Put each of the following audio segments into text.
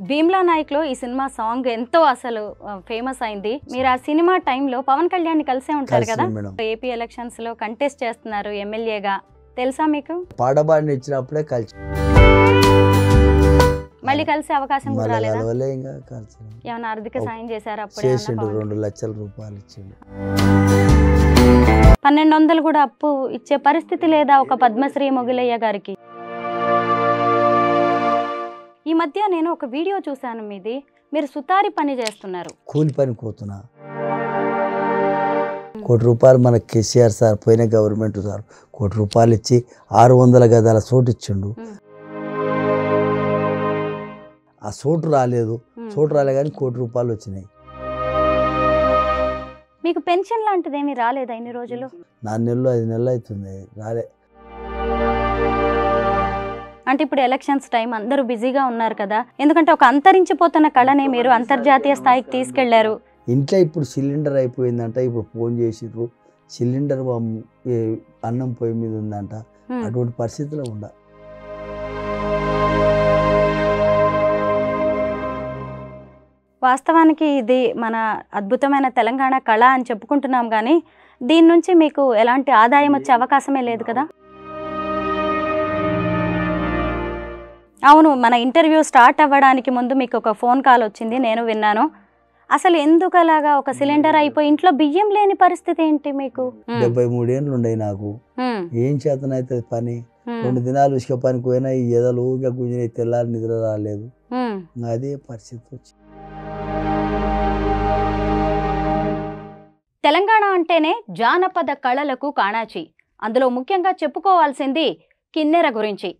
భీమ్లా నాయక్లో ఈ cinema song ఎంతో అసలు ఫేమస్ అయింది. మీరు ఆ సినిమా టైంలో పవన్ కళ్యాణ్ కలిసే ఉంటారు కదా, ఏపీ ఎలక్షన్స్ లో కంటెస్ట్ చేస్తున్నారు ఎమ్మెల్యేగా, తెలుసా మీకు? పాడబాడిని ఇచ్చినప్పుడే కలిసి మళ్ళీ కలిసే అవకాశం కూడా రాలేదా? ఏమైనా ఆర్థిక సాయం చేశారు? అప్పుడు 2 లక్షల రూపాయలు ఇచ్చిండు. 1200 కూడా అప్పు ఇచ్చే పరిస్థితి లేదా ఒక పద్మశ్రీ మొగిలయ్య గారికి? ఈ మధ్య నేను ఒక వీడియో చూశాను మీది, మీరు సుతారి పని చేస్తున్నారు. కూలి పని పోతున్నా. 1 కోటి రూపాయలు మన కేసీఆర్ సార్ పోయిన గవర్నమెంట్ సార్ 1 కోటి రూపాయలు ఇచ్చి 600 గదాల చోటు ఇచ్చిండు. ఆ చోటు రాలేదు కానీ 1 కోటి రూపాయలు వచ్చినాయి. మీకు పెన్షన్ లాంటిది ఏమీ రాలేదా ఇన్ని రోజులు? 4 నెలలు 5 నెలలు అవుతుంది రాలే. అంటే ఇప్పుడు ఎలక్షన్స్ టైం, అందరూ బిజీగా ఉన్నారు కదా, ఎందుకంటే ఒక అంతరించిపోతున్న కళని మీరు అంతర్జాతీయ స్థాయికి తీసుకెళ్లారు. ఇంట్లో ఇప్పుడు సిలిండర్ అయిపోయిందంట, ఇప్పుడు ఫోన్ చేసిర్రు సిలిండర్ అన్నం పొయ్యి మీద ఉందంట. అటువంటి పరిస్థితిలో ఉండ. వాస్తవానికి ఇది మన అద్భుతమైన తెలంగాణ కళ అని చెప్పుకుంటున్నాం, కానీ దీని నుంచి మీకు ఎలాంటి ఆదాయం వచ్చే అవకాశమే లేదు కదా? అవును, మన ఇంటర్వ్యూ స్టార్ట్ అవ్వడానికి ముందు మీకు ఒక ఫోన్ కాల్ వచ్చింది, నేను విన్నాను. అసలు ఎందుకు అలాగా? ఒక సిలిండర్ అయిపోయి ఇంట్లో బియ్యం లేని పరిస్థితి ఏంటి మీకు? 73 ఏళ్ళు ఉండయి నాకు. ఏం చేతనైతే పని 2 దినాలు ఇసుక పనికి పోయినా ఈ ఎదలు గుంజిన తెల్లారి నిద్ర రాలేదు. అదే పరిస్థితి వచ్చి. తెలంగాణ అంటేనే జానపద కళలకు కాణాచి. అందులో ముఖ్యంగా చెప్పుకోవాల్సింది కిన్నెర గురించి.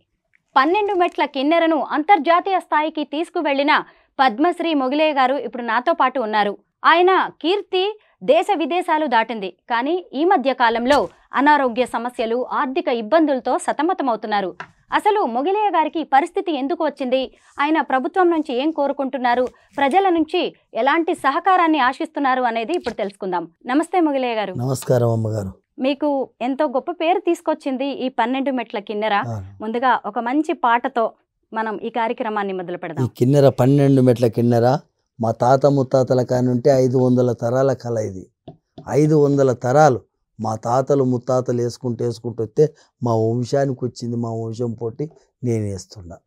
12 మెట్ల కిన్నెరను అంతర్జాతీయ స్థాయికి తీసుకువెళ్లిన పద్మశ్రీ మొగిలయ్య గారు ఇప్పుడు నాతో పాటు ఉన్నారు. ఆయన కీర్తి దేశ విదేశాలు దాటింది, కానీ ఈ మధ్య కాలంలో అనారోగ్య సమస్యలు, ఆర్థిక ఇబ్బందులతో సతమతమవుతున్నారు. అసలు మొగిలయ్య గారికి పరిస్థితి ఎందుకు వచ్చింది, ఆయన ప్రభుత్వం నుంచి ఏం కోరుకుంటున్నారు, ప్రజల నుంచి ఎలాంటి సహకారాన్ని ఆశిస్తున్నారు అనేది ఇప్పుడు తెలుసుకుందాం. నమస్తే మొగిలయ్య గారు. నమస్కారం అమ్మగారు. మీకు ఎంతో గొప్ప పేరు తీసుకొచ్చింది ఈ 12 మెట్ల కిన్నెర. ముందుగా ఒక మంచి పాటతో మనం ఈ కార్యక్రమాన్ని మొదలు పెడదాం. ఈ కిన్నెర 12 మెట్ల కిన్నెర మా తాత ముత్తాతల కానుంటే 500 తరాల కళ ఇది. 500 తరాలు మా తాతలు ముత్తాతలు వేసుకుంటూ వస్తే మా వంశానికి వచ్చింది. మా వంశం పోటీ నేను వేస్తున్నా.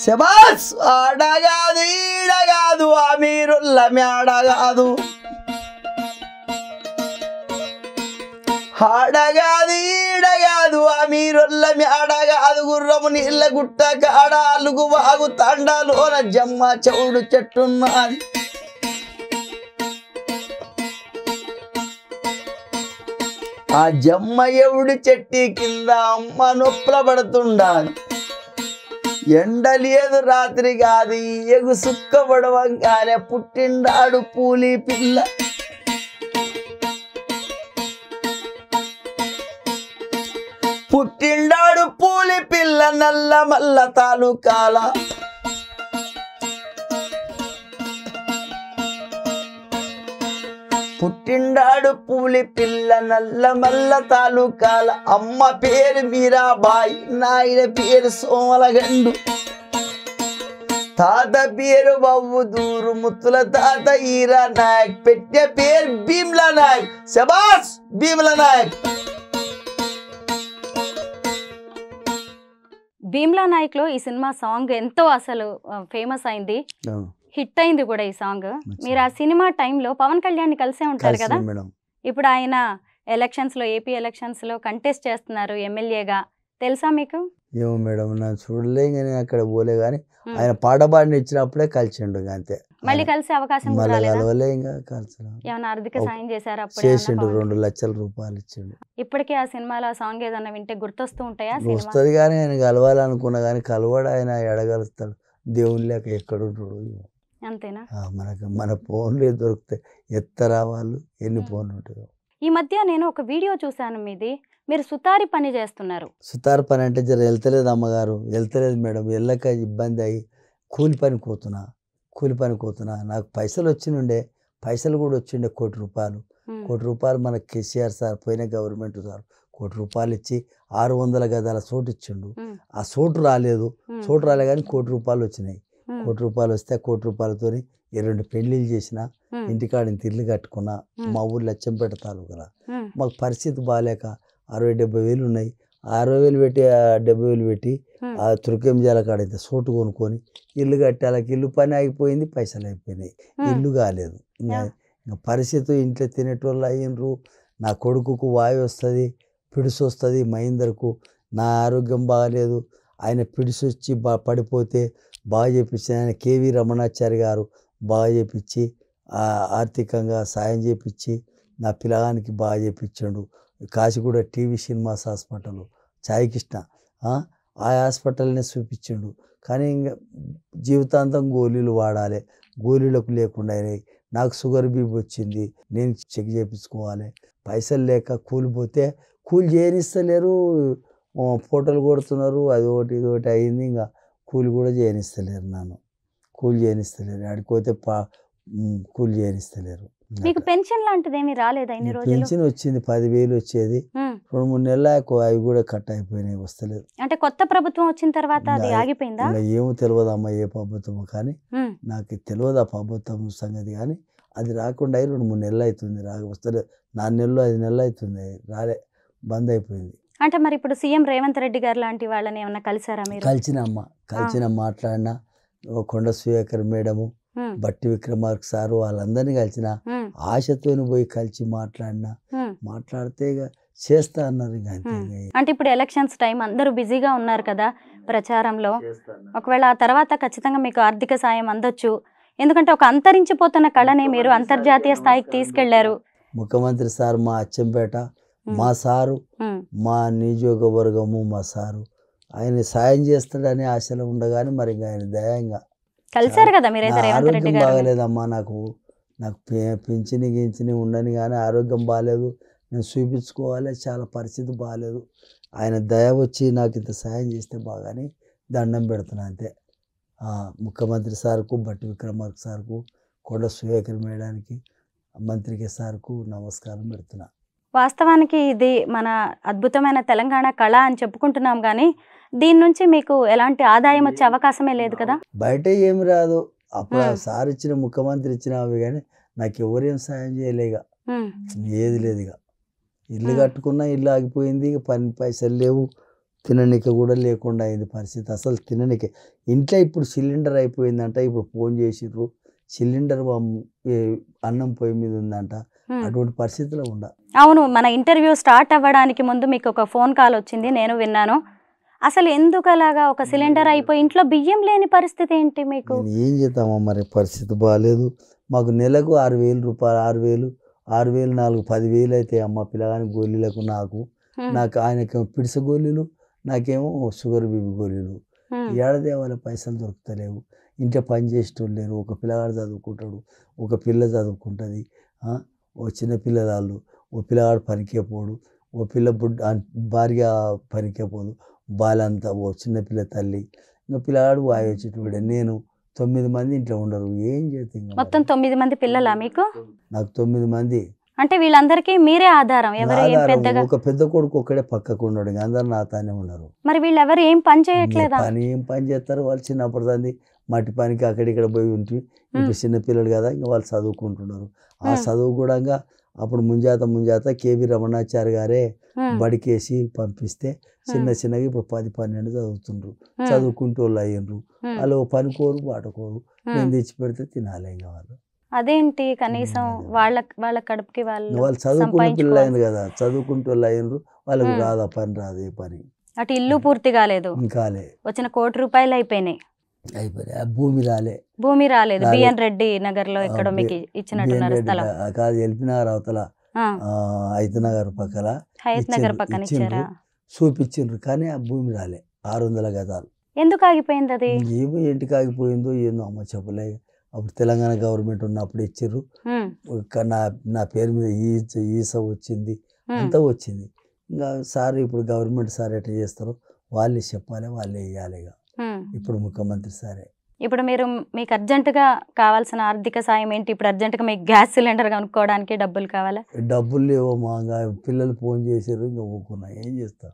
శబాస్ ఆడగాదు ఈడగాదు ఆ మీరుల్ల మేడగాదు, ఆడగాదు ఈడగాదు ఆ మీరుల్ల మేడగాదు, గుర్రము నీళ్ళ గుట్ట కాడ అలుగు వాగు తండాలోన జమ్మ చౌడు చెట్టున్నది. ఆ జమ్మ ఎవడు చెట్టి కింద అమ్మ నొప్పుల పడుతుండాలి. ఎండ లేదు రాత్రి కాదు ఎగు సుక్క పడవంగానే పుట్టిండాడు పూలి పిల్ల. పుట్టిండాడు పూలి పిల్ల నల్ల మల్ల తాలూకాల. పుట్టిండాడు పూలి పిల్ల నల్ల మల్ల తాలూకాల. అమ్మ పేరు మీరాబాయి, నాయన పేరు సోమలగండు, తాత పేరు బవ్వుదూరు, ముత్తుల తాత ఈరా నాయక్, పెట్టే పేరు భీమ్లా నాయక్. శబాస్ భీమ్లా నాయక్. భీమ్లా నాయక్లో ఈ సినిమా సాంగ్ ఎంతో అసలు ఫేమస్ అయింది, హిట్ అయింది కూడా ఈ సాంగ్. మీరు ఆ సినిమా టైంలో పవన్ కళ్యాణ్ కలిసే ఉంటారు కదా, ఇప్పుడు ఆయన ఎలక్షన్స్ లో, ఏపీ ఎలక్షన్స్ లో కంటెస్ట్ చేస్తున్నారు ఎమ్మెల్యేగా, తెలుసా మీకు? ఏమో మేడం, నాకు చూడలే కానీ అక్కడ పోలే కానీ ఆయన పాడబాడిని ఇచ్చినప్పుడే కలిసిండు అంతే. మళ్ళీ కలిసే అవకాశం కూడా రాలేదా? ఏమైనా ఆర్థిక సాయం చేశారు? అప్పుడు 2 లక్షల రూపాయలు ఇచ్చిండు. ఇప్పటికీ ఆ సినిమాలో సాంగ్ ఏదన్నా వింటే గుర్తొస్తూ ఉంటాయా? వస్తుంది కానీ ఆయన కలవాలనుకున్నా కానీ కలవాడు, ఆయన ఎడగలుస్తాడు. దేవుని లేక ఎక్కడుంటాడు అంతేనా? మన ఫోన్లు దొరుకుతాయి, ఎత్తరా వాళ్ళు ఎన్ని ఫోన్లు ఉంటాయో. ఈ మధ్య నేను ఒక వీడియో చూశాను మీది, మీరు సుతారి పని చేస్తున్నారు. సుతారి పని అంటే జర వెళ్తలేదు అమ్మగారు, వెళ్తలేదు మేడం, వెళ్ళక ఇబ్బంది అయ్యి కూలి పని పోతున్నా. కూలి పనికి పోతున్నా. నాకు పైసలు వచ్చినుండే, పైసలు కూడా వచ్చిండే ₹1,00,00,000. ₹1,00,00,000 మనకు కేసీఆర్ సార్ పోయిన గవర్నమెంట్ సార్ ₹1,00,00,000 ఇచ్చి 600 గదాల చోటు ఇచ్చిండు. ఆ చోటు రాలేదు, చోటు రాలే కానీ ₹1,00,00,000 వచ్చినాయి. ₹1,00,00,000 వస్తే ₹1,00,00,000 2 పెళ్ళిళ్ళు చేసిన, ఇంటికాడిని ఇల్లు కట్టుకున్నా. మా ఊళ్ళో అచ్చంపేట తాలూకాల. మాకు పరిస్థితి బాగాలేక 60,000-70,000 ఉన్నాయి. ఆ 60,000 పెట్టి 70,000 పెట్టి ఆ తుర్కెంజాల కాడ అయితే చోటు కొనుక్కొని ఇల్లు కట్టాలకి ఇల్లు పని ఆగిపోయింది, పైసలు అయిపోయినాయి, ఇల్లు కాలేదు. ఇంకా పరిస్థితి ఇంట్లో తినేటోళ్ళు అయ్యిండ్రు. నా కొడుకుకు వాయు వస్తుంది, పిడుసు వస్తుంది, మహేందర్కు. నా ఆరోగ్యం బాగాలేదు. ఆయన పిడుసు వచ్చి పడిపోతే బాగా చేపించి ఆయన కేవీ రమణాచారి గారు బాగా చేపించి ఆర్థికంగా సాయం చేపించి నా పిల్లగానికి బాగా చేపించాడు. Kashiguda TV cinemas hospital Saikrishna ఆ హాస్పిటల్నే చూపించిండు. కానీ ఇంకా జీవితాంతం గోళీలు వాడాలి, గోళీలకు లేకుండా అయినాయి. నాకు షుగర్ బీపీ వచ్చింది, నేను చెక్ చేయించుకోవాలి. పైసలు లేక కూలిపోతే కూలి చేయనిస్తలేరు, ఫోటోలు కొడుతున్నారు, అది ఒకటి ఇది ఒకటి అయింది. ఇంకా కూలి కూడా చేయనిస్తలేరు, నన్ను కూలి చేయనిస్తలేరు. ఆడిపోతే కూలి చేయనిస్తలేరు. మీకు పెన్షన్ లాంటిది ఏమీ రాలేదా ఇన్ని రోజులు? పెన్షన్ వచ్చింది, 10,000 వచ్చేది. 2-3 నెలలు అవి కూడా కట్ అయిపోయినాయి, వస్తలేదు. అంటే కొత్త ప్రభుత్వం వచ్చిన తర్వాత అది ఆగిపోయిందా? ఇంకా ఏమో తెలియదు అమ్మ ఏ ప్రభుత్వమో, కానీ నాకు తెలియదు ఆ ప్రభుత్వం సంగతి. కానీ అది రాకుండా 2-3 నెలలు అవుతుంది, వస్తలేదు. 4 నెలలు 5 నెలలు అవుతుంది, రాలే, బంద్ అయిపోయింది. అంటే మరి ఇప్పుడు సీఎం రేవంత్ రెడ్డి గారు లాంటి వాళ్ళని ఏమన్నా కలిసారా మీరు? కలిసిన మాట్లాడినా. కొండ సురేఖర్ మేడము, బట్టి విక్రమార్క సారు, వాళ్ళందరినీ కలిసిన. ఆశతో పోయి కలిసి మాట్లాడితే ఇక చేస్తా అన్నారు. అంటే ఇప్పుడు ఎలక్షన్స్ టైం, అందరూ బిజీగా ఉన్నారు కదా ప్రచారంలో. ఒకవేళ ఆ తర్వాత ఖచ్చితంగా మీకు ఆర్థిక సాయం అందొచ్చు. ఎందుకంటే ఒక అంతరించిపోతున్న కళని మీరు అంతర్జాతీయ స్థాయికి తీసుకెళ్లారు. ముఖ్యమంత్రి సార్ మా అచ్చంపేట, మా సారు, మా నియోజకవర్గము, మా సారు ఆయన సాయం చేస్తాడని ఆశలు ఉండగానే మరి ఆయన దయంగా కలిసారు కదా మీరైతే రేవంత్ రెడ్డి గారు. బాగలేదమ్మా, నాకు పింఛని ఉండని, కానీ ఆరోగ్యం బాగాలేదు, నేను చూపించుకోవాలి, చాలా పరిస్థితి బాగాలేదు. ఆయన దయ వచ్చి నాకు ఇంత సాయం చేస్తే బాగానే దండం పెడుతున్నా అంతే. ముఖ్యమంత్రి సార్కు, బట్టి విక్రమార్క సార్కు, కొండ సురేఖర్ మేడానికి, మంత్రికి సార్కు నమస్కారం పెడుతున్నా. వాస్తవానికి ఇది మన అద్భుతమైన తెలంగాణ కళ అని చెప్పుకుంటున్నాం, కానీ దీని నుంచి మీకు ఎలాంటి ఆదాయం వచ్చే అవకాశమే లేదు కదా? బయట ఏమి రాదు. అప్పుడు సార్ ఇచ్చిన, ముఖ్యమంత్రి ఇచ్చిన అవి, కానీ నాకు ఎవరేం సాయం చేయలేక ఏది లేదు. ఇక ఇల్లు కట్టుకున్నా, ఇల్లు ఆగిపోయింది, ఇక పైసలు లేవు, తిననిక కూడా లేకుండా అయింది పరిస్థితి. అసలు తిననిక ఇంట్లో ఇప్పుడు సిలిండర్ అయిపోయిందంట. ఇప్పుడు ఫోన్ చేసిర్రు, సిలిండర్ అన్నం పొయ్యి మీద ఉందంట. అటువంటి పరిస్థితిలో అవును, మన ఇంటర్వ్యూ స్టార్ట్ అవ్వడానికి ముందు మీకు ఒక ఫోన్ కాల్ వచ్చింది, నేను విన్నాను. అసలు ఎందుకు అలాగా ఒక సిలిండర్ అయిపోయి ఇంట్లో బియ్యం లేని పరిస్థితి ఏంటి మీకు? ఏం చేద్దామా మరి, పరిస్థితి బాగాలేదు. మాకు నెలకు 6,000 రూపాయలు, 6,000 4 10,000 అయితే అమ్మ పిల్లగాని గోళీలకు. నాకు ఆయనకేమో పిడిస గోళీలు, నాకేమో షుగర్ బీపీ గోళీలు. ఏడాదేవాళ్ళ పైసలు దొరుకుతలేవు. ఇంట్లో పని చేసేటోళ్ళు లేరు. ఒక పిల్లగాడు చదువుకుంటాడు, ఒక పిల్ల చదువుకుంటుంది, ఓ చిన్న పిల్లలు, ఓ పిల్లగాడు పనికే పోడు, ఓ పిల్ల భార్య పనికే పోదు, బాలంతా ఓ చిన్నపిల్ల తల్లి, ఇంకా పిల్లగాడు వాయి వచ్చేటోడే. నేను 9 మంది ఇంట్లో ఉండరు, ఏం చేస్తాం. మొత్తం 9 మంది పిల్లలా మీకు? నాకు 9 మంది. అంటే వీళ్ళందరికీ మీరే ఆధారం? ఒక పెద్ద కొడుకు ఒక్కడే పక్కకు ఉన్నాడు, అందరు నాతోనే ఉన్నారు. మరి వీళ్ళెవరు ఏం పని చేయట్లేదా? ఏం పని చేస్తారు వాళ్ళు? చిన్నప్పుడు దాన్ని మట్టి పనికి అక్కడిక్కడ పోయి ఉంటే, ఇప్పుడు చిన్నపిల్లలు కదా, ఇంకా వాళ్ళు చదువుకుంటున్నారు. ఆ చదువు కూడా అప్పుడు ముంజాత కేవీ రమణాచారి గారే బడికేసి పంపిస్తే చిన్నగా ఇప్పుడు 10-12 చదువుతుండ్రు, చదువుకుంటూ వాళ్ళు అయ్యిండ్రు. వాళ్ళు పనికోరు పాటకోరు, నేను తెచ్చి పెడితే తినాలి. ఇంకా వాళ్ళు అదేంటి కనీసం వాళ్ళ కడుపుకి వాళ్ళు చదువుకునే పిల్లలు అయింది కదా, చదువుకుంటూ వాళ్ళు అయ్యిండ్రు. వాళ్ళకి రాదు ఆ పని, రాదు ఏ పని. అటు ఇల్లు పూర్తి కాలేదు, ఇంకాలే వచ్చిన ₹1,00,00,000 అయిపోయినాయి. భూమి రాలేదు. బిఎన్ రెడ్డి నగర్ లో ఎక్కడో మీకు ఇచ్చినట్టున్నారు స్థలం. కాదు, ఎల్పినగర్ అవతల హైత్ నగర్ పక్కన చూపించిండ్రు, కానీ ఆ భూమి రాలే. 600 గదాలు. ఎందుకు ఆగిపోయింది అది? ఏమో ఇంటికి ఆగిపోయిందో ఏందో అమ్మ చెప్పలే. అప్పుడు తెలంగాణ గవర్నమెంట్ ఉన్నప్పుడు ఇచ్చిర్రు. నా పేరు మీద ఈస వచ్చింది, అంతా వచ్చింది. ఇంకా సార్ ఇప్పుడు గవర్నమెంట్ సార్ ఎట్లా చేస్తారో వాళ్ళే చెప్పాలి, వాళ్ళే వేయాలి. ఇప్పుడు ముఖ్యమంత్రి సారే. ఇప్పుడు మీకు అర్జెంటుగా కావాల్సిన ఆర్థిక సాయం ఏంటి? ఇప్పుడు అర్జెంటుగా మీకు గ్యాస్ సిలిండర్ కొనుక్కోవడానికి డబ్బులు కావాలా? డబ్బులు లేవు మా పిల్లలు ఫోన్ చేసారు, ఇంకా ఊరుకున్నా. ఏం చేస్తా,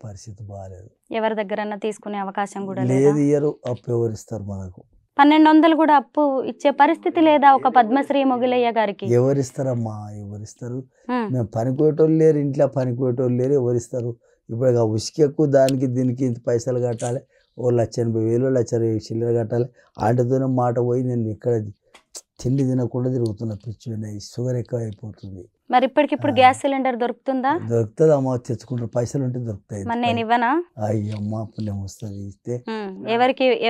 పరిస్థితి బాగాలేదు. ఎవరి దగ్గరన్నా తీసుకునే అవకాశం కూడా లేదు, ఇయ్యరు. అప్పు ఎవరిస్తారు మనకు? 1200 కూడా అప్పు ఇచ్చే పరిస్థితి లేదా ఒక పద్మశ్రీ మొగిలయ్య గారికి? ఎవరిస్తారమ్మా, ఎవరిస్తారు? మేము పనికోయేటోళ్ళు లేరు, ఇంట్లో పనికోయేటోళ్ళు లేరు, ఎవరిస్తారు? ఇప్పుడు ఉసుకెక్కు దానికి దీనికి ఇంత పైసలు కట్టాలి, 1,80,000 1,20,000 చిల్లర కట్టాలి. ఆంటీతోనే మాట పోయి నేను ఇక్కడ తిండి తినకుండా తిరుగుతున్నా, పిచ్చి షుగర్ ఎక్కువ అయిపోతుంది. మరి ఇప్పటికిప్పుడు గ్యాస్ సిలిండర్ దొరుకుతుందా? దొరుకుతుంది అమ్మ, తెచ్చుకుంటారు, పైసలు ఉంటే దొరుకుతాయి. మరి నేను ఇవ్వనా? అయ్యమ్మ పుణ్యం వస్తుంది ఇస్తే.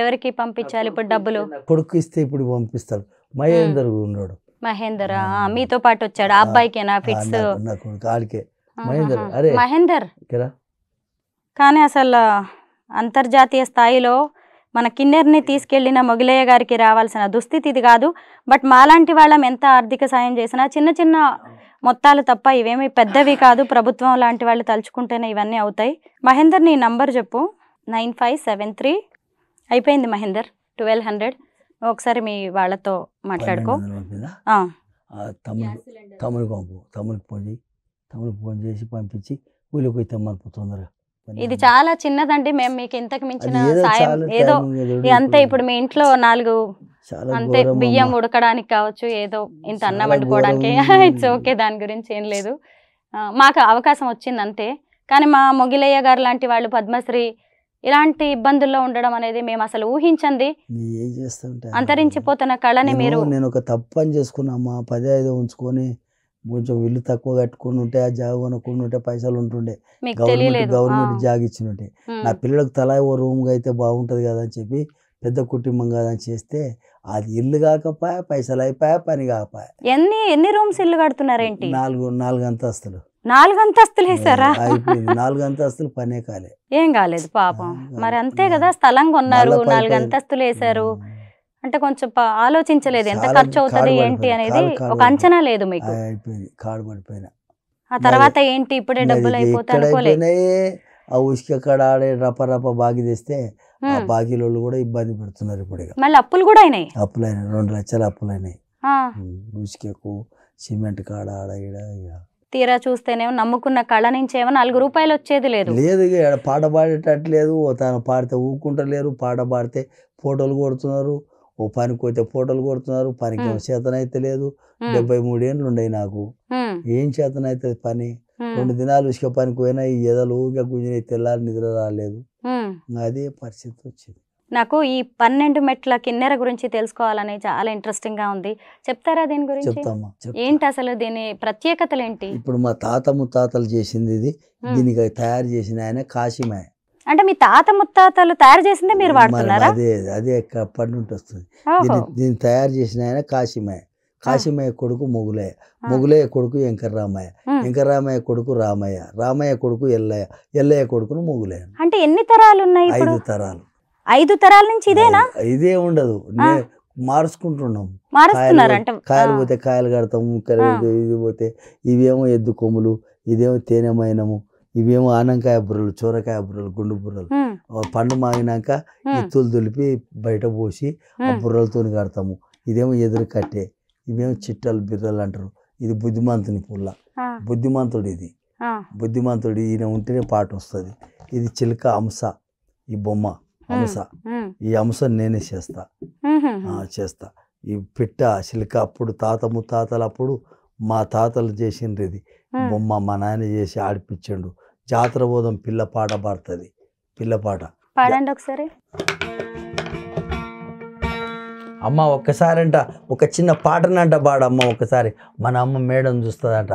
ఎవరికి పంపించాలి ఇప్పుడు డబ్బులు? కొడుకు ఇస్తే ఇప్పుడు పంపిస్తాడు. మహేందర్ ఉన్నాడు. మహేందర్ మీతో పాటు వచ్చాడు? ఆ అబ్బాయికేనా ఫిట్స్? నా కొడుకు ఆడికే మహేందర్. అరే మహేందర్ కానీ అసలు అంతర్జాతీయ స్థాయిలో మన కిన్నెర్ని తీసుకెళ్లిన మొగిలయ్య గారికి రావాల్సిన దుస్థితి ఇది కాదు. బట్ మాలాంటి వాళ్ళం ఎంత ఆర్థిక సాయం చేసినా చిన్న చిన్న మొత్తాలు తప్ప ఇవేమీ పెద్దవి కాదు. ప్రభుత్వం లాంటి వాళ్ళు తలుచుకుంటేనే ఇవన్నీ అవుతాయి. మహేందర్ నీ నంబర్ చెప్పు. 9573 అయిపోయింది మహేందర్, 1200. ఒకసారి మీ వాళ్ళతో మాట్లాడుకో. తమ్ముడికి ఫోన్ చేసి పంపించి ఊళ్ళోకి పోయి తెమ్మని తొందరగా. ఇది చాలా చిన్నదండి, మేము మీకు ఇంతకు మించిన సాయం ఏదో అంతే. ఇప్పుడు మీ ఇంట్లో 4 అంతే బియ్యం ఉడకడానికి కావచ్చు, ఏదో ఇంత అన్నం వండుకోవడానికి, ఇట్స్ ఓకే, దాని గురించి ఏం లేదు. మాకు అవకాశం వచ్చింది అంతే. కానీ మా మొగిలయ్య గారు లాంటి వాళ్ళు పద్మశ్రీ ఇలాంటి ఇబ్బందుల్లో ఉండడం అనేది మేము అసలు ఊహించండి. అంతరించిపోతున్న కళని మీరు. నేను ఒక తప్పని చేసుకున్నామా, 10-5 ఉంచుకొని కొంచెం ఇల్లు తక్కువ కట్టుకుని ఉంటే, ఆ జాగ కొనుక్కుని ఉంటే పైసలు ఉంటుండే. గవర్నమెంట్ జాగ ఇచ్చినట్టే నా పిల్లలకు తలా ఓ రూమ్గా అయితే బాగుంటుంది కదా అని చెప్పి, పెద్ద కుటుంబం కదా అని చేస్తే అది ఇల్లు కాకపోయా, పైసలు అయిపోయా, పని కాకపోయా. ఎన్ని రూమ్స్ ఇల్లు కడుతున్నారేంటి? 4 అంతస్తులు. 4 అంతస్తులు వేసారా? 4 అంతస్తులు పనే కాలే. ఏం కాలేదు పాపం. మరి అంతే కదా, స్థలం కొన్నారు, 4 అంతస్తులు వేసారు అంటే కొంచెం ఆలోచించలేదు ఎంత ఖర్చు అవుతుంది ఏంటి అనేది, ఒక అంచనా లేదు మీకు. కాడు పడిపోయినా. ఆ తర్వాత ఏంటి, ఇప్పుడే డబ్బులు అయిపోతే అనుకోలేదు. ఆ ఉసుక కాడ ఆడే రప బాగి తెస్తే ఆ బాకీలోళ్ళు కూడా ఇబ్బంది పెడుతున్నారు ఇప్పుడు. మళ్ళీ అప్పులు కూడా అయినాయి. 2 లక్షల అప్పులు అయినాయి. ఉసుకకు సిమెంట్ కాడ ఆడ ఈడ. తీరా చూస్తేనేమో నమ్ముకున్న కళ నుంచి ఏమో 4 రూపాయలు వచ్చేది లేదు. పాట పాడేటట్లేదు. తను పాడితే ఊకుంటలేరు, పాట పాడితే ఫోటోలు కొడుతున్నారు. ఓ పనికి పోతే ఫోటోలు కొడుతున్నారు. పనికి చేతనైతే లేదు. 73 ఏళ్ళు ఉండయి నాకు. ఏం చేతనైతే పని? 2 దినాలు ఉసుక పనికి పోయినా ఈ ఎదలు ఊగా గుంజిన, తెల్లారి నిద్ర రాలేదు. అదే పరిస్థితి వచ్చింది నాకు. ఈ 12 మెట్ల కిన్నెర గురించి తెలుసుకోవాలని చాలా ఇంట్రెస్టింగ్ గా ఉంది, చెప్తారా దీని గురించి? చెప్తామా. ఏంటి అసలు దీని ప్రత్యేకతలు ఏంటి? ఇప్పుడు మా తాత ముత్తాతలు చేసింది ఇది. దీనికి తయారు చేసిన ఆయన కాశీమాయ. అంటే మీ తాత ముత్తాతలు తయారు చేసిందే మీరు వాడుతున్నారా? అదే ఎప్పటి నుండి వస్తుంది. దీన్ని తయారు చేసిన ఆయన కాశీమాయ. కాశీమయ్య కొడుకు మొగులయ్య. మొగులయ్య కొడుకు వెంకటరామయ్య. వెంకటరామయ్య కొడుకు రామయ్య. రామయ్య కొడుకు ఎల్లయ్య. ఎల్లయ్య కొడుకును మొగులయ్య. అంటే ఎన్ని తరాలు ఉన్నాయి? 5 తరాలు. 5 తరాల నుంచి ఇదేనా? ఇదే ఉండదు, మార్చుకుంటున్నాం. కాయలు పోతే కాయలు కడతాము, ఇది పోతే ఇవేమో ఎద్దు కొమ్ములు, ఇదేమో తేనెమైనము, ఇవేమో ఆనంకాయ బుర్రలు, చోరకాయ బుర్రలు, గుండు బుర్రలు. పండు మాగినాక ఎత్తులు దులిపి బయట పోసి ఆ బుర్రలతో కడతాము. ఇదేమో ఎదురు కట్టే, ఇవేమో చిట్టలు బిర్రలు అంటారు. ఇది బుద్ధిమంతుని పుల్ల, బుద్ధిమంతుడు. ఇది బుద్ధిమంతుడు, ఈయన ఉంటేనే పాట వస్తుంది. ఇది చిలుక అంశ, ఈ బొమ్మ అంశ. ఈ అంశ నేనే చేస్తా. ఈ పిట్ట చిలుక అప్పుడు తాత ముత్తాతలు అప్పుడు మా తాతలు చేసిండ్రు. ఇది బొమ్మ మా నాయన చేసి ఆడిపించండు. జాతర బోధం పిల్ల పాట పాడుతుంది. పిల్ల పాట పాడండి ఒకసారి. అమ్మ ఒక్కసారంట ఒక చిన్న పాటనంట పాడమ్మ ఒక్కసారి. మన అమ్మ మేడం చూస్తుందంట.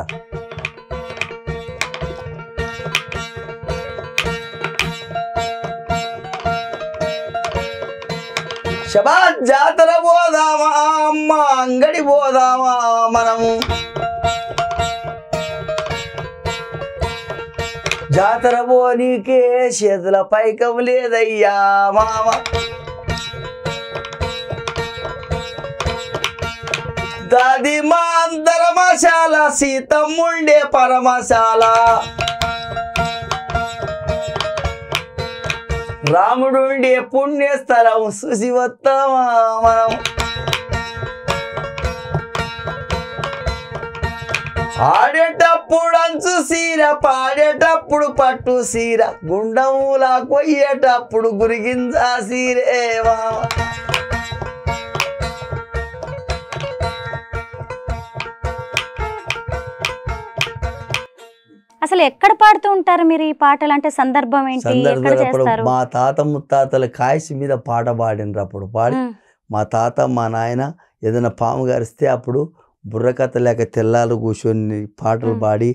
శబాద్ జాతర పోదామా అమ్మ, అంగడి పోదామా మనము. జాతర పోనీకే చేతుల పైకం లేదయ్యా మామ. దాది మా ధర్మశాల, సీతమ్ముండే పరమశాల. రాముడుండి పుణ్యస్థలం చూసి వస్తామా మనం. ఆడేటప్పుడు అంచు సీర, పాడేటప్పుడు పట్టు సీర, గుండములా కొయ్యేటప్పుడు గురిగింజా సీరేవా. అసలు ఎక్కడ పాడుతూ ఉంటారు మీరు ఈ పాటలు? అంటే సందర్భం ఏంటి, ఎక్కడ చేస్తారు? మా తాత ముత్తాతల కాయసి మీద పాట పాడినరు. అప్పుడు పాడి మా తాత మా నాయన ఏదైనా పాము గరిస్తే అప్పుడు బుర్రకథ లేక తెల్లాలు కూర్చొని పాటలు పాడి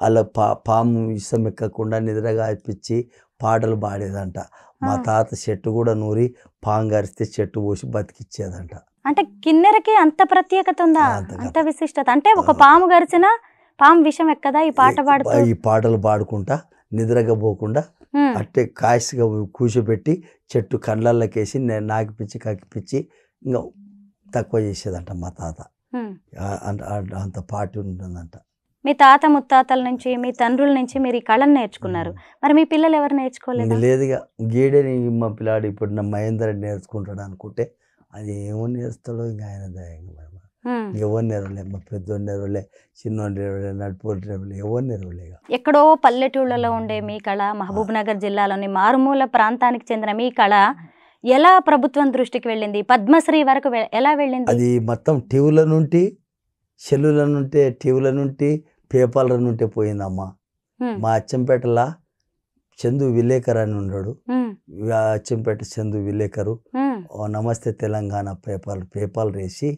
అలా పాము ఇష్టం ఎక్కకుండా నిద్రగా ఇప్పించి పాటలు పాడేదంట. మా తాత చెట్టు కూడా నూరి పాము గరిస్తే చెట్టు పోసి బతికిచ్చేదంట. అంటే కిన్నెరకి అంత ప్రత్యేకత ఉందా, అంత విశిష్టత? అంటే ఒక పాము గరిచిన పాము విషం ఎక్కదా ఈ పాట పాడుతూ? ఈ పాటలు పాడుకుంటా నిద్రగా పోకుండా అట్టే కాయసిగా కూర్చోబెట్టి చెట్టు కళ్ళల్లోకేసి నాకిపిచ్చి కక్కిపిచ్చి ఇంకా తక్కువ చేసేదంట మా తాత. అంత పాట ఉంటుందంట. మీ తాత ముత్తాతల నుంచి, మీ తండ్రుల నుంచి మీరు ఈ కళను నేర్చుకున్నారు. మరి మీ పిల్లలు ఎవరు నేర్చుకోలేదు? లేదుగా గీడని మా పిల్లాడు ఇప్పుడు నా మహేందర్ నేర్చుకుంటాడు అనుకుంటే అది ఏమో నేర్స్తాడో ఇంకా ఆయన దయంగా. ఎవరు నెరవలే, మా పెద్దోడు నెరవలే, చిన్నోడు నెరవలే, నడుపుడు నెరవలే, ఎవరు నెరవలే. ఎక్కడో పల్లెటూళ్ళలో ఉండే మీ కళ మహబూబ్ నగర్ జిల్లాలోని మారుమూల ప్రాంతానికి చెందిన మీ కళ ఎలా ప్రభుత్వం దృష్టికి వెళ్ళింది? పద్మశ్రీ వరకు ఎలా వెళ్ళింది? అది మొత్తం టీవీల నుండి, సెల్లుల నుండి, టీవీల నుండి, పేపర్ల నుండి పోయిందమ్మా. మా అచ్చంపేటలో చందు విలేకర్ అని ఉన్నాడు. అచ్చంపేట చందు విలేకరు నమస్తే తెలంగాణ పేపర్లు వేసి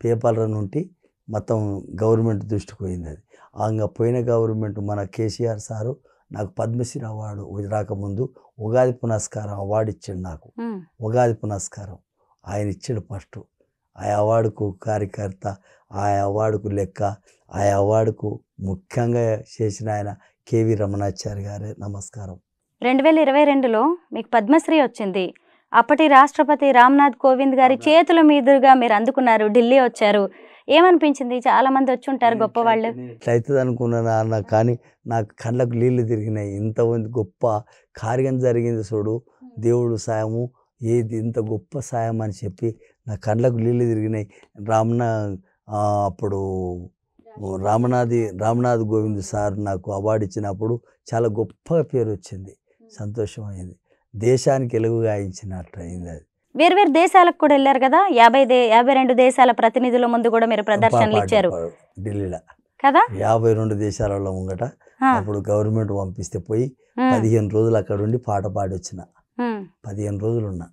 పేపర్ల నుండి మొత్తం గవర్నమెంట్ దృష్టికి పోయింది. అది ఇంకా పోయిన గవర్నమెంట్ మన కేసీఆర్ సారు నాకు పద్మశ్రీ అవార్డు రాకముందు ఉగాది పునస్కారం అవార్డు ఇచ్చాడు నాకు. ఉగాది పునస్కారం ఆయన ఇచ్చాడు ఫస్ట్. ఆ అవార్డుకు కార్యకర్త, ఆ అవార్డుకు లెక్క, ఆ అవార్డుకు ముఖ్యంగా చేసిన ఆయన కేవీ రమణాచారి గారే. నమస్కారం. 2022లో మీకు పద్మశ్రీ వచ్చింది. అప్పటి రాష్ట్రపతి రామ్నాథ్ కోవింద్ గారి చేతుల మీదుగా మీరు అందుకున్నారు, ఢిల్లీ వచ్చారు. ఏమనిపించింది? చాలా మంది వచ్చి ఉంటారు గొప్ప వాళ్ళు. అవుతుంది అనుకున్నాను అన్న, కానీ నాకు కళ్ళకు నీళ్ళు తిరిగినాయి. ఇంతమంది గొప్ప కార్యం జరిగింది చూడు, దేవుడు సాయము ఏది ఇంత గొప్ప సాయం అని చెప్పి నా కళ్ళకు నీళ్ళు తిరిగినాయి. అప్పుడు రామనాథ్ గోవింద్ సార్ నాకు అవార్డు ఇచ్చినప్పుడు చాలా గొప్పగా పేరు వచ్చింది, సంతోషమైంది, దేశానికి ఎలుగుగా ఇచ్చినట్టు అయింది. అది వేరు దేశాలకు కూడా వెళ్ళారు కదా, 52 దేశాల ప్రతినిధుల ముందు కూడా మీరు ప్రదర్శనలు ఇచ్చారు ఢిల్లీలో కదా. 52 దేశాలలో ముంగట అప్పుడు గవర్నమెంట్ పంపిస్తే పోయి 15 రోజులు అక్కడ ఉండి పాట పాడి వచ్చిన. 15 రోజులు ఉన్నా.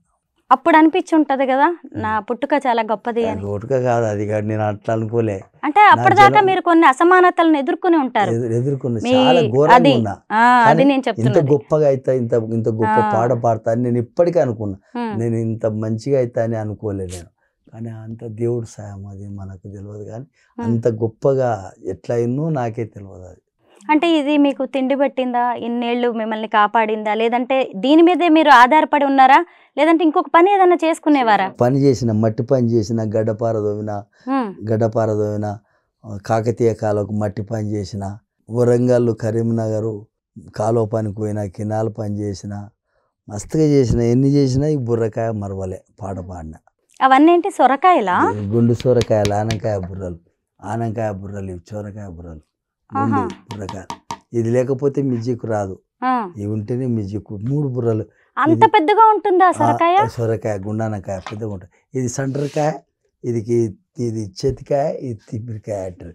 అప్పుడు అనిపించి ఉంటది కదా, నా పుట్టుక చాలా గొప్పది అని. పుట్టుక కాదు అది, నేను అట్లా అనుకోలే. అంటే అప్పటిదాకా మీరు కొన్ని అసమానతలను ఎదుర్కొని ఉంటారు. ఎదుర్కొన్నా, చాలా ఘోరంగా ఉన్నా. అది నేను చెప్తున్నా, ఇంత గొప్పగా అవుతా, ఇంత గొప్ప పాట పాడతా అని నేను ఇప్పటికీ అనుకున్నా. నేను ఇంత మంచిగా అవుతా అని అనుకోలే నేను. కానీ అంత దేవుడు సాయం, అది మనకు తెలియదు. కానీ అంత గొప్పగా ఎట్లా అయినో నాకే తెలియదు. అది అంటే ఇది మీకు తిండి పెట్టిందా, ఇన్నేళ్ళు మిమ్మల్ని కాపాడిందా, లేదంటే దీని మీదే మీరు ఆధారపడి ఉన్నారా, లేదంటే ఇంకొక పని ఏదన్నా చేసుకునేవారా? పని చేసిన, మట్టి పని చేసిన, గడ్డపార దోవిన, కాకతీయ కాలువకు మట్టి పని చేసిన, వరంగల్ కరీంనగర్ కాలువ పనికి పోయిన, కినాల పని చేసిన, మస్తుగా చేసిన. ఎన్ని చేసినా ఈ బుర్రకాయ మరవలే పాట పాడిన. అవన్నీ ఏంటి? సొరకాయలా? గుండు సొరకాయలు, ఆనకాయ బుర్రలు, ఇవి సొరకాయ బుర్రలు, గుండు బుర్రకాయలు. ఇది లేకపోతే మిజ్జికు రాదు, ఇవి ఉంటేనే మిజ్జికు. 3 బుర్రలు. అంత పెద్దగా ఉంటుందా సొరకాయ? సొరకాయ గుండానకాయ పెద్దగా ఉంటుంది. ఇది సంటరకాయ, ఇది చేతికాయ, ఇది తిప్పిరికాయ అంటారు.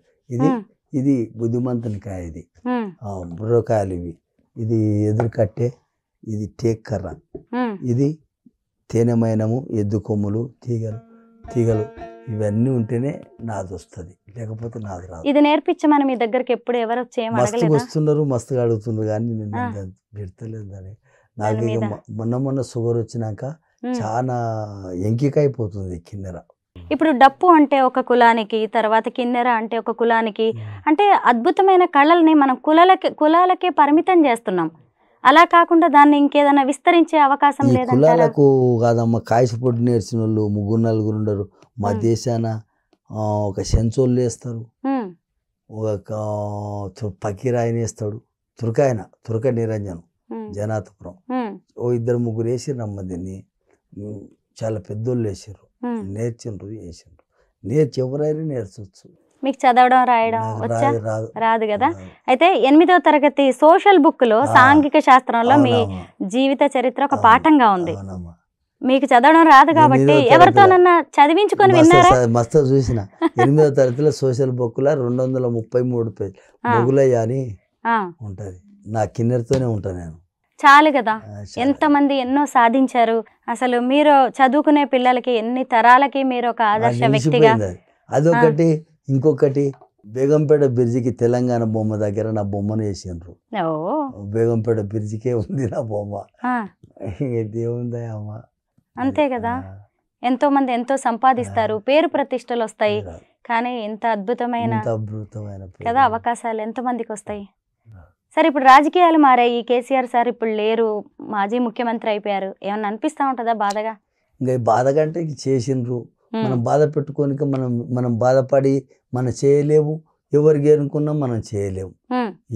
ఇది బుద్ధిమంతునికాయ, ఇది బుర్రకాయలు. ఇది ఎదురు కట్టే, ఇది టేక్ కర్ర, ఇది తేనెమైనము, ఎద్దు కొమ్ములు, తీగలు ఇవన్నీ ఉంటేనే నాది వస్తుంది, లేకపోతే నాది రాదు. ఇది నేర్పించమని మీ దగ్గరికి ఎప్పుడు ఎవరు వస్తున్నారు, మస్తుగా అడుగుతున్నారు, కానీ నేను పెడతలేదు దాన్ని. నాకు మొన్న షుగర్ వచ్చినాక చాలా ఎంకిక అయిపోతుంది కిన్నెర. ఇప్పుడు డప్పు అంటే ఒక కులానికి, తర్వాత కిన్నెర అంటే ఒక కులానికి. అంటే అద్భుతమైన కళల్ని మనం కులాలకే పరిమితం చేస్తున్నాం. అలా కాకుండా దాన్ని ఇంకేదైనా విస్తరించే అవకాశం లేదా? కులాలకు కాదమ్మా, కాయసపొట్టు నేర్చిన వాళ్ళు 3-4 ఉండరు మా దేశాన. ఒక సెంచోళ్ళు వేస్తారు, ఒక పకీరాయన వేస్తాడు, తురక నిరంజనం జనాతపురం. ఓ 2-3 వేసిర్రమ్మ దీన్ని. చాలా పెద్దోళ్ళు వేసారు, నేర్చిండ్రు, వేసిండ్రు. నేర్చి ఎవరైనా నేర్చవచ్చు. మీకు చదవడం రాయడం వచ్చా? రాదు రాదు కదా. అయితే 8వ తరగతి సోషల్ బుక్ లో సాంఘిక శాస్త్రంలో మీ జీవిత చరిత్ర ఒక పాఠంగా ఉంది. మీకు చదవడం రాదు కాబట్టి ఎవరితోనన్నా చదివించుకొని విన్నారా? మస్తు చూసిన 8వ తరగతిలో సోషల్ బుక్ లో 233 పేజీలు మొగులయ్య అని ఉంటది. నా కిన్నెరతోనే ఉంటాను నేను. చాలు కదా. ఎంతమంది ఎన్నో సాధించారు. అసలు మీరు చదువుకునే పిల్లలకి ఎన్ని తరాలకి మీరు ఒక ఆదర్శ వ్యక్తిగా. అదొకటి. ఇంకొకటి బేగంపేట బ్రిడ్జికి తెలంగాణ బొమ్మ దగ్గర నా బొమ్మను వేసిండ్రు. బేగంపేట బ్రిడ్జికే ఉంది నా బొమ్మ. దేవుందా అమ్మ. అంతే కదా. ఎంతో మంది ఎంతో సంపాదిస్తారు, పేరు ప్రతిష్టలు వస్తాయి. కానీ ఎంత అద్భుతమైన కదా అవకాశాలు ఎంతమందికి వస్తాయి. సరే, ఇప్పుడు రాజకీయాలు మారాయి. కేసీఆర్ సార్ ఇప్పుడు లేరు, మాజీ ముఖ్యమంత్రి అయిపోయారు. ఏమన్నా అనిపిస్తూ ఉంటుందా బాధగా? ఇంకా బాధగా అంటే చేసిండ్రు, మనం బాధ పెట్టుకోనిక మనం బాధపడి మనం చేయలేము. ఎవరికి అనుకున్నా మనం చేయలేము,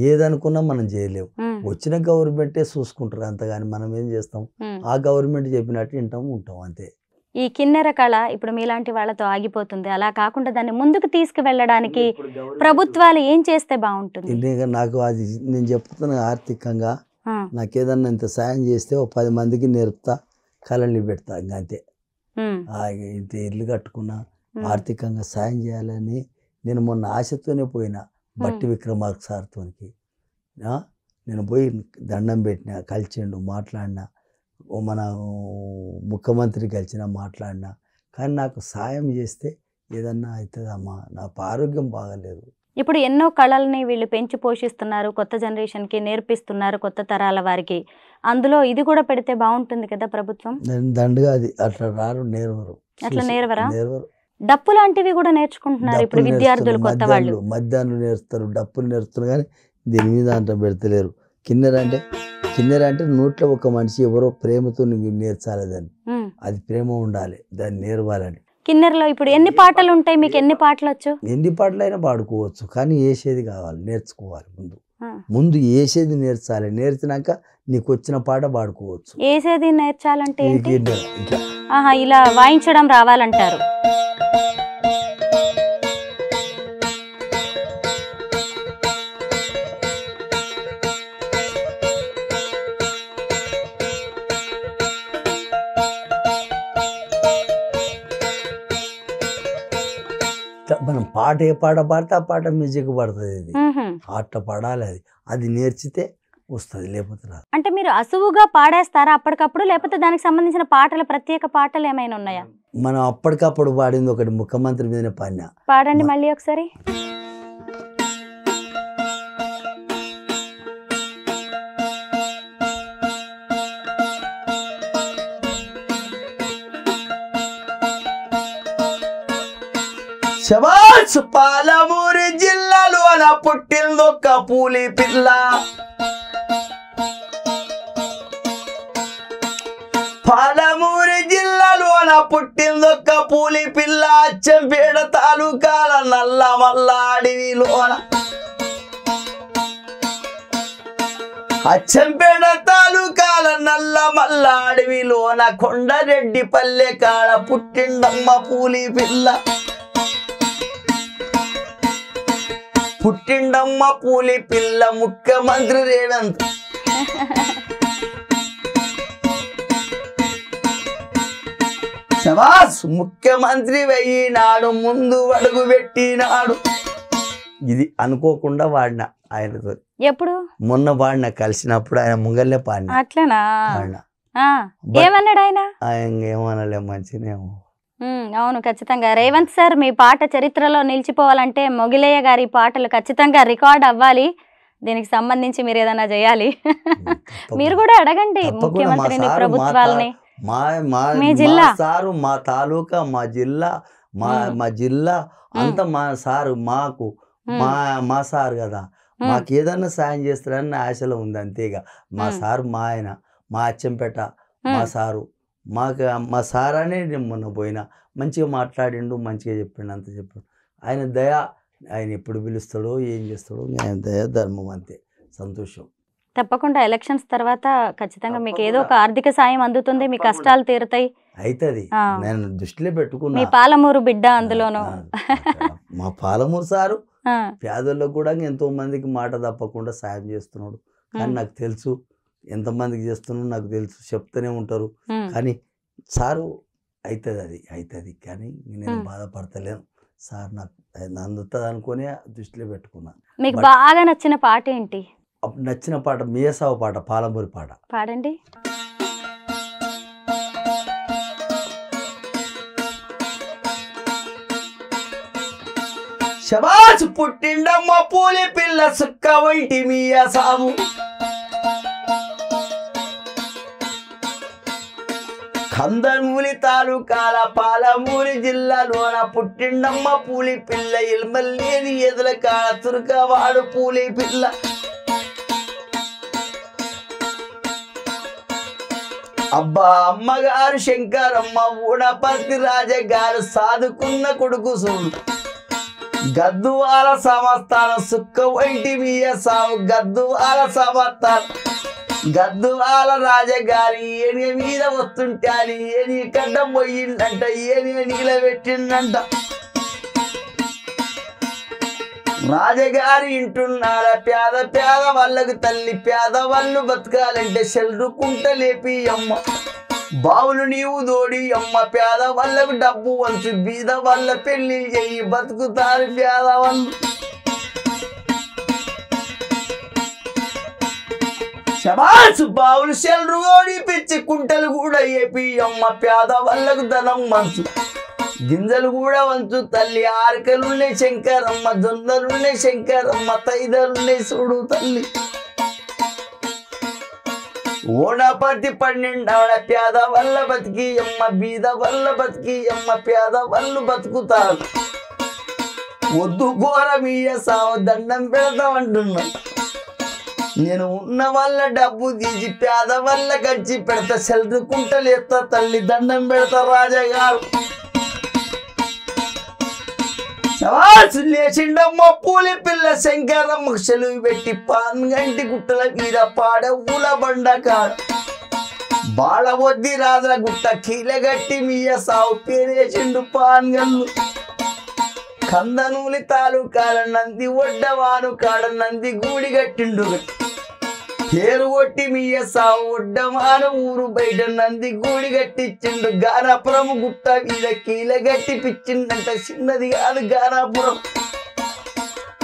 ఏదనుకున్నా మనం చేయలేము. వచ్చిన గవర్నమెంటే చూసుకుంటారు అంతగాని మనం ఏం చేస్తాం? ఆ గవర్నమెంట్ చెప్పినట్టు ఉంటాం అంతే. ఈ కిన్నెర కళ ఇప్పుడు మీలాంటి వాళ్ళతో ఆగిపోతుంది. అలా కాకుండా దాన్ని ముందుకు తీసుకువెళ్ళడానికి ప్రభుత్వాలు ఏం చేస్తే బాగుంటుంది? నాకు అది నేను చెప్తున్నా, ఆర్థికంగా నాకేదన్నా ఇంత సాయం చేస్తే ఓ 10 మందికి నేర్పుతా, కళని పెడతా. అంతే. ఇంత ఇల్లు కట్టుకున్నా, ఆర్థికంగా సాయం చేయాలని నేను మొన్న ఆశతోనే పోయినా బట్టి విక్రమార్క సార్తోనికి. నేను పోయి దండం పెట్టినా, కలిసిండు, మాట్లాడినా, మన ముఖ్యమంత్రి కలిసిన మాట్లాడినా. కానీ నాకు సాయం చేస్తే ఏదన్నా అవుతుందమ్మా, నాకు ఆరోగ్యం బాగాలేదు. ఇప్పుడు ఎన్నో కళల్ని వీళ్ళు పెంచి పోషిస్తున్నారు, కొత్త జనరేషన్కి నేర్పిస్తున్నారు, కొత్త తరాల వారికి. అందులో ఇది కూడా పెడితే బాగుంటుంది కదా ప్రభుత్వం. దండగా అది అట్లా రారు, నేర్వరు. అట్లా నేర్వరా? డప్పు లాంటివి కూడా నేర్చుకుంటున్నారు ఇప్పుడు విద్యార్థులు, కొత్త వాళ్ళు. మధ్యాహ్నం నేర్స్తారు, డప్పులు నేర్చుతున్నారు, కానీ దీని మీద అంట పెడతలేరు. కిన్నెర అంటే నోట్లో ఒక మనిషి ఎవరో ప్రేమతో నేర్చాలి దాన్ని. అది ప్రేమ ఉండాలి, దాన్ని నేర్వాలని. కిన్నెరలో ఇప్పుడు ఎన్ని పాటలు ఉంటాయి? మీకు ఎన్ని పాటలు వచ్చు? ఎన్ని పాటలైనా పాడుకోవచ్చు, కానీ వేసేది కావాలి, నేర్చుకోవాలి. ముందు వేసేది నేర్చాలి, నేర్చినాక నీకు వచ్చిన పాట పాడుకోవచ్చు. వేసేది నేర్చాలంటే ఇలా వాయించడం రావాలంటారు. మనం పాట ఏ పాట పాడితే ఆ పాట మ్యూజిక్ పడుతుంది. ఇది అట్లా పాడాలి, అది నేర్చితే వస్తుంది, లేకపోతే రాదు. అంటే మీరు అసువుగా పాడేస్తారా అప్పటికప్పుడు, లేకపోతే దానికి సంబంధించిన పాటలు, ప్రత్యేక పాటలు ఏమైనా ఉన్నాయా? మనం అప్పటికప్పుడు పాడింది ఒకటి ముఖ్యమంత్రి మీదనే పాడినా. పాడండి మళ్ళీ ఒకసారి. శబాష్! పాలమూరు జిల్లాలోన పుట్టిందొక్క పూలి పిల్ల. పాలమూరు జిల్లాలోన పుట్టిందొక్క పూలి పిల్ల. అచ్చంపేట తాలూకాల నల్లమల్ల అడవిలోన, అచ్చంపేట తాలూకాల నల్లమల్ల అడవిలోన కొండరెడ్డి పల్లె కాడ పుట్టిండమ్మ పూలి పిల్ల. పుట్టిండమ్మ పూలి పిల్ల ముఖ్యమంత్రి రేవంత్. శబాష్! ముఖ్యమంత్రి అయినాడు, ముందు అడుగు పెట్టినాడు. ఇది అనుకోకుండా వాడిన ఆయనతో. ఎప్పుడు? మొన్న వాడిన కలిసినప్పుడు ఆయన ముంగల్నే పాడిన. అట్లనా? ఏమన్నాడు ఆయన? ఆయన ఏమనలే, మంచినేమో. అవును, ఖచ్చితంగా. రేవంత్ సార్ మీ పాట చరిత్రలో నిలిచిపోవాలంటే మొగిలయ్య గారి పాటలు ఖచ్చితంగా రికార్డ్ అవ్వాలి. దీనికి సంబంధించి మీరు ఏదైనా చేయాలి. మీరు కూడా అడగండి ముఖ్యమంత్రిని, ప్రభుత్వాలని. మీ జిల్లా సారు, మా తాలూకా, మా జిల్లా, మా జిల్లా అంతా మా సారు, మాకు మా సారు కదా, మాకు ఏదన్నా సాయం చేస్తారని ఆశలో ఉంది. అంతేగా మా సారు, మా ఆయన, మా అచ్చంపేట మా సారు, మా సార్ అనే నేను మొన్న పోయినా మంచిగా మాట్లాడిండు, మంచిగా చెప్పిండు, అంత చెప్పాడు. ఆయన దయ, ఆయన ఎప్పుడు పిలుస్తాడో ఏం చేస్తాడో, ఆయన దయ ధర్మం, అంతే. సంతోషం. తప్పకుండా ఎలక్షన్స్ తర్వాత ఖచ్చితంగా మీకు ఏదో ఒక ఆర్థిక సాయం అందుతుంది, మీ కష్టాలు తీరుతాయి. అవుతుంది, నేను దృష్టిలో పెట్టుకున్నా. మీ పాలమూరు బిడ్డ అందులోనూ. మా పాలమూరు సారు పేదల్లో కూడా ఎంతో మందికి మాట తప్పకుండా సాయం చేస్తున్నాడు. కానీ నాకు తెలుసు ఎంతమందికి చేస్తున్నాడు, నాకు తెలుసు, చెప్తూనే ఉంటారు. కానీ సారు అవుతుంది, అది అవుతుంది. కానీ నేను బాధపడతలేను. సార్ నాకు అందుతుంది అనుకుని దృష్టిలో పెట్టుకున్నా. మీకు బాగా నచ్చిన పాట ఏంటి? నచ్చిన పాట మీయసావు పాట, పాలమూరి పాట. పాడండి. శబాష్ పుట్టిండమ్మ పూలి పిల్ల సుక్క వంటి మీయసావు, కందనూలి తాలూకాల పాలమూరి జిల్లాలోన పుట్టిండమ్మ పూలి పిల్ల, ఇల్మల్లేని ఎదుల కాల తురుకవాడు పూలి పిల్ల. అబ్బా అమ్మగారు శంకరమ్మ ఊడపర్తి రాజగారు సాదుకున్న కొడుకు చూడు, గద్దువాల సంస్థానం సుక్క వంటి మీయసావు, గద్దువాల సంస్థానం గద్దువాల రాజగారి ఏనియ మీద వస్తుంటే అని ఏని కడ్డం పోయిందంట, ఏనియ నీళ్ళ పెట్టిందంట. రాజగారి ఇంటున్నారా పేద పేద వాళ్ళకు తల్లి, పేద వాళ్ళు బతకాలంటే చెల్లుకుంట లేపి అమ్మ, బావులు నీవు దోడి అమ్మ, పేద వాళ్ళకు డబ్బు వంచు, బీద వాళ్ళ పెళ్లి చెయ్యి, బతుకుతారు పేద వాళ్ళు. శబాష్ బావులు చెల్లు ఓడి పిచ్చి కుంటలు కూడా ఏపి అమ్మ, పేద వాళ్ళకు ధనం వంచు, గింజలు కూడా వంచు తల్లి. ఆరికలున్నాయి శంకరమ్మ, జొన్నలున్నాయి శంకరమ్మ, తైదలున్నాయి చూడు తల్లి. ఓడపతి 12 పేద వల్ల బతికి అమ్మ, బీద వల్ల బతికి అమ్మ, పేద వాళ్ళు బతుకుతారు. వద్దు ఘోర మీయసావు దండం పెడతామంటున్నా, నేను ఉన్న వాళ్ళ డబ్బు తీసి పేద వల్ల ఖర్చి పెడతా, చెల్లుకుంటలు ఎత్తా తల్లి, దండం పెడతా రాజగారు. శబాష్ లేచిండమ్మ పూలి పిల్ల శంకరమ్మ, సెలువు పెట్టి పాన్గంటి గుట్టల మీద పాడ ఊల బండ కాడ, బాళ వద్ది రాజుల గుట్ట కీలగట్టి మీయసావు, పేరేసిండు పాన్గల్లు. కందనూలి తాలూకాల నంది ఒడ్డవాను కాడ నంది గూడి గట్టిండు, పేరు కొట్టి మీయసావు ఒడ్డమాను ఊరు బయట నంది గూడి గట్టిచ్చిండు. గానాపురం గుట్ట మీద కీల గట్టి పిచ్చిండంట, చిన్నది కాదు గానాపురం,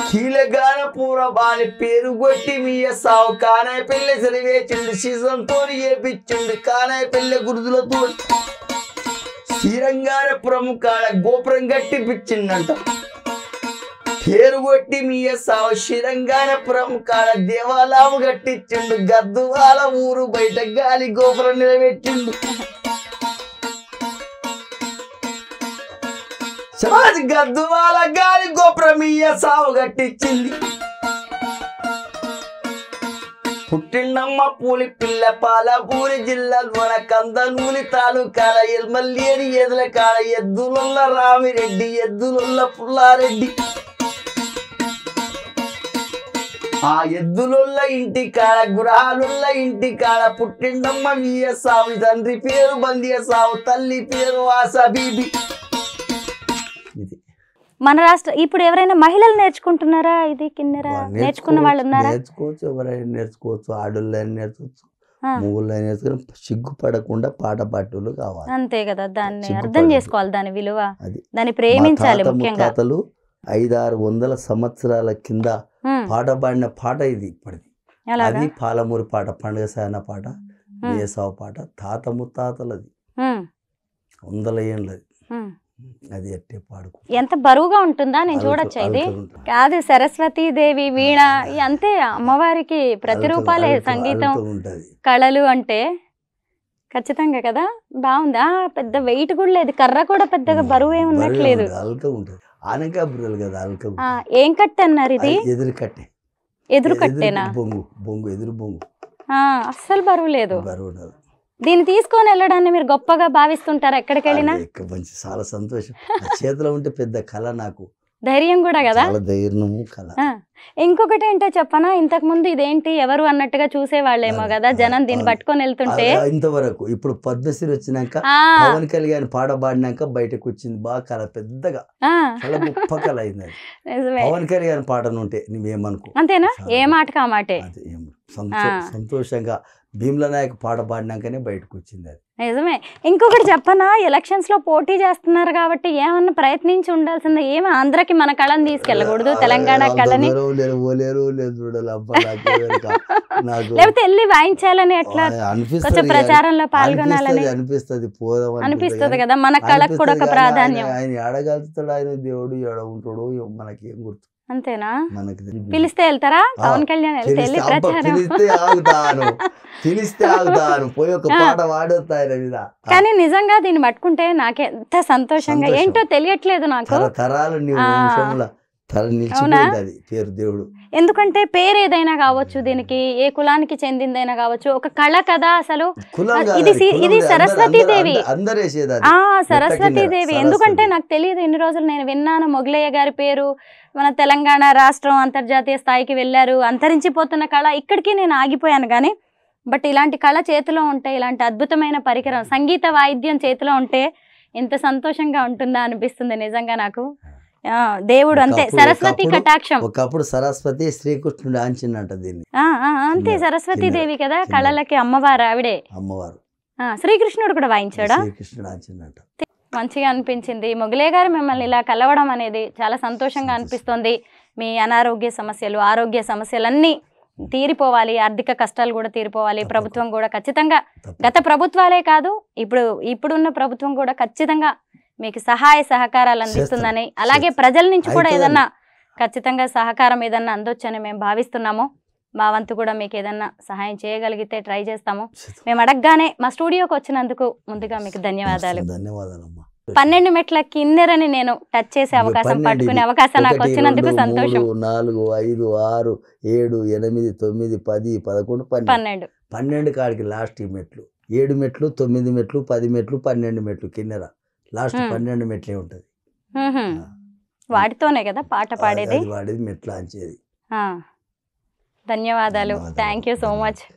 కీల గానపురం అని పేరు కొట్టి మీయసావు. కానాయ పెళ్ళె సరివేచిండు, సీజంతో ఏపిచ్చిండు, కానాయ పెళ్ళె గురుదులతో శ్రీరంగానపురం కాడ గోపురం గట్టి పిచ్చిండంట, పేరు కొట్టి మీయసావు. శ్రీరంగానపురం కాడ దేవాలయం కట్టించిండు, గద్దువాల ఊరు బయట గాలి గోపురం నిలబెట్టిండు. గద్దువాల గాలి గోపురం మీయసావు కట్టించింది. పుట్టిండమ్మ పూలి పిల్ల పాలమూరి జిల్లాలోన కందనూలి తాలూకాల ఎల్మల్లేని ఎదుల కాడ, ఎద్దులుల్ల రామిరెడ్డి ఎద్దులుల్ల పుల్లారెడ్డి, ఆ ఎద్దులుల్ల ఇంటి కాడ గురాలుల్ల ఇంటి కాడ పుట్టిండమ్మ మీయసావు. తండ్రి పేరు బందియసావు, తల్లి పేరు ఆశా బీబీ. మన రాష్ట్ర ఇప్పుడు ఎవరైనా మహిళలు నేర్చుకుంటున్నారా ఇది కిన్నెర? నేర్చుకున్న వాళ్ళు ఉన్నారా? నేర్చుకోవచ్చు, ఎవరైనా నేర్చుకోవచ్చు, ఆడోళ్ళైనా నేర్చుకోవచ్చు, మూగుళ్ళైనా నేర్చుకుని సిగ్గుపడకుండా పాట పాటలు కావాలి. అంతే కదా, దాన్ని అర్థం చేసుకోవాలి, దాని విలువ, దాన్ని ప్రేమించాలి. ముఖ్యంగా 500-600 సంవత్సరాల కింద పాట పాడిన పాట ఇది ఇప్పటిది. అది పాలమూరి పాట, పండుగ సాయన పాట, మీయసావు పాట, తాత ముత్తాతలది, 100 ఏళ్ళది. అది అట్టే పాడుకు. ఎంత బరువుగా ఉంటుందా, నేను చూడొచ్చా ఇది? కాదు, సరస్వతీ దేవి వీణ అంతే, అమ్మవారికి ప్రతిరూపాలే సంగీతం కళలు అంటే. ఖచ్చితంగా కదా, బాగుందా? పెద్ద వెయిట్ కూడా లేదు, కర్ర కూడా పెద్దగా బరువు ఏమి ఉన్నట్లేదు. ఏం కట్టే అన్నారు ఇది? ఎదురు కట్టే. ఎదురు కట్టేనా? బొంగు, బొంగు, ఎదురు బొంగు. అస్సలు బరువు లేదు. దీన్ని తీసుకొని వెళ్ళడాన్ని మీరు గొప్పగా భావిస్తుంటారు ఎక్కడికి వెళ్ళినా? చాలా సంతోషం, చేతిలో ఉంటే పెద్ద కళ నాకు, ధైర్యం కూడా కదా, ధైర్యము కళ. ఇంకొకటి ఏంటో చెప్పనా, ఇంతకు ముందు ఇదేంటి ఎవరు అన్నట్టుగా చూసేవాళ్ళేమో కదా జనం దీన్ని పట్టుకొని వెళ్తుంటే. ఇంతవరకు ఇప్పుడు పద్మశ్రీ వచ్చినాక ఆ పవన్ కళ్యాణ్ పాట పాడినాక బయటకు వచ్చింది బాగా కళ, పెద్దగా ఆ, చాలా గొప్ప కళ అయింది అది. నిజమే. పవన్ కళ్యాణ్ పాటను ఉంటే నువ్వేమనుకో అంతేనా? చాలా ఏ మాటకు ఆ మాటే. అది ఆ. సంతోషంగా భీమ్ల నాయక్ పాట పాడినాకనే బయటకు వచ్చింది అది. నిజమే. ఇంకొకటి చెప్పనా, ఎలక్షన్స్ లో పోటీ చేస్తున్నారు కాబట్టి ఏమన్నా ప్రయత్నించి ఉండాల్సిందే. ఏమి ఆంధ్రకి మన కళని తీసుకెళ్ళకూడదు, తెలంగాణ కళని ఓలేరు లేదు చూడాలి అబ్బా నాకు లేకపోతే వెళ్ళి వాయించాలని ఎట్లా కొంచెం అనిపిస్తుంది ప్రచారంలో పాల్గొనాలని అనిపిస్తుంది పోదాం అనిపిస్తుంది కదా, మన కళకు కూడా ఒక ప్రాధాన్యం. ఆయన ఎడగలుగుతాడు, ఆయన దేవుడు ఎడ ఉంటాడు మనకేం గుర్తు. అంతేనా? మనకి పిలిస్తే వెళ్తారా పవన్ కళ్యాణ్? వెళ్తే వెళ్ళి ప్రచారం. పిలిస్తే ఆగుతాను పోయి ఒక పాట పాడొస్తా ఆయన మీద. కానీ నిజంగా దీన్ని పట్టుకుంటే నాకే ఎంత సంతోషంగా ఏంటో తెలియట్లేదు నాకు. తరాలు నీ వంశంలో నిలిచిపోయింది అది పేరు దేవుడు. ఎందుకంటే పేరు ఏదైనా కావచ్చు, దీనికి ఏ కులానికి చెందిందైనా కావచ్చు, ఒక కళ కదా అసలు. ఇది సరస్వతీదేవి. సరస్వతీదేవి. ఎందుకంటే నాకు తెలియదు ఇన్ని రోజులు, నేను విన్నాను మొగలయ్య గారి పేరు, మన తెలంగాణ రాష్ట్రం అంతర్జాతీయ స్థాయికి వెళ్ళారు, అంతరించిపోతున్న కళ, ఇక్కడికి నేను ఆగిపోయాను. కానీ బట్ ఇలాంటి కళ చేతిలో ఉంటే, ఇలాంటి అద్భుతమైన పరికరం సంగీత వాయిద్యం చేతిలో ఉంటే ఎంత సంతోషంగా ఉంటుందా అనిపిస్తుంది నిజంగా నాకు. దేవుడు అంతే, సరస్వతి కటాక్షం. ఒకప్పుడు సరస్వతి శ్రీకృష్ణుడు ఆంచినట్ట దీన్ని. అంతే, సరస్వతీదేవి కదా కళలకి అమ్మవారు, ఆవిడే అమ్మవారు. శ్రీకృష్ణుడు కూడా వాయించాడా? శ్రీకృష్ణుడు ఆంచినట్ట. మంచిగా అనిపించింది. మొగలయ్య గారు మిమ్మల్ని ఇలా కలవడం అనేది చాలా సంతోషంగా అనిపిస్తుంది. మీ అనారోగ్య సమస్యలు, ఆరోగ్య సమస్యలన్నీ తీరిపోవాలి, ఆర్థిక కష్టాలు కూడా తీరిపోవాలి. ప్రభుత్వం కూడా ఖచ్చితంగా, గత ప్రభుత్వాలే కాదు ఇప్పుడున్న ప్రభుత్వం కూడా ఖచ్చితంగా మీకు సహాయ సహకారాలు అందిస్తుందని, అలాగే ప్రజల నుంచి కూడా ఏదన్నా ఖచ్చితంగా సహకారం ఏదన్నా అందొచ్చని మేము భావిస్తున్నాము. మా వంతు కూడా మీకు ఏదన్నా సహాయం చేయగలిగితే ట్రై చేస్తాము. మేము అడగగానే మా స్టూడియోకి వచ్చినందుకు ముందుగా మీకు ధన్యవాదాలు. 12 మెట్ల కిన్నెరని నేను టచ్ చేసే అవకాశం, పట్టుకునే అవకాశం నాకు వచ్చినందుకు సంతోషం. 4, 5, 6, 7, 8, 9, 10, 11, 12 కాడికి లాస్ట్ ఈ మెట్లు. 7 మెట్లు, 9 మెట్లు, 10 మెట్లు, 12 మెట్లు కిన్నెర. లాస్ట్ 12 మెట్లే ఉంటది. వాటితోనే కదా పాట పాడేది, వాడేది మెట్లు అంచేది. ధన్యవాదాలు. Thank you so much.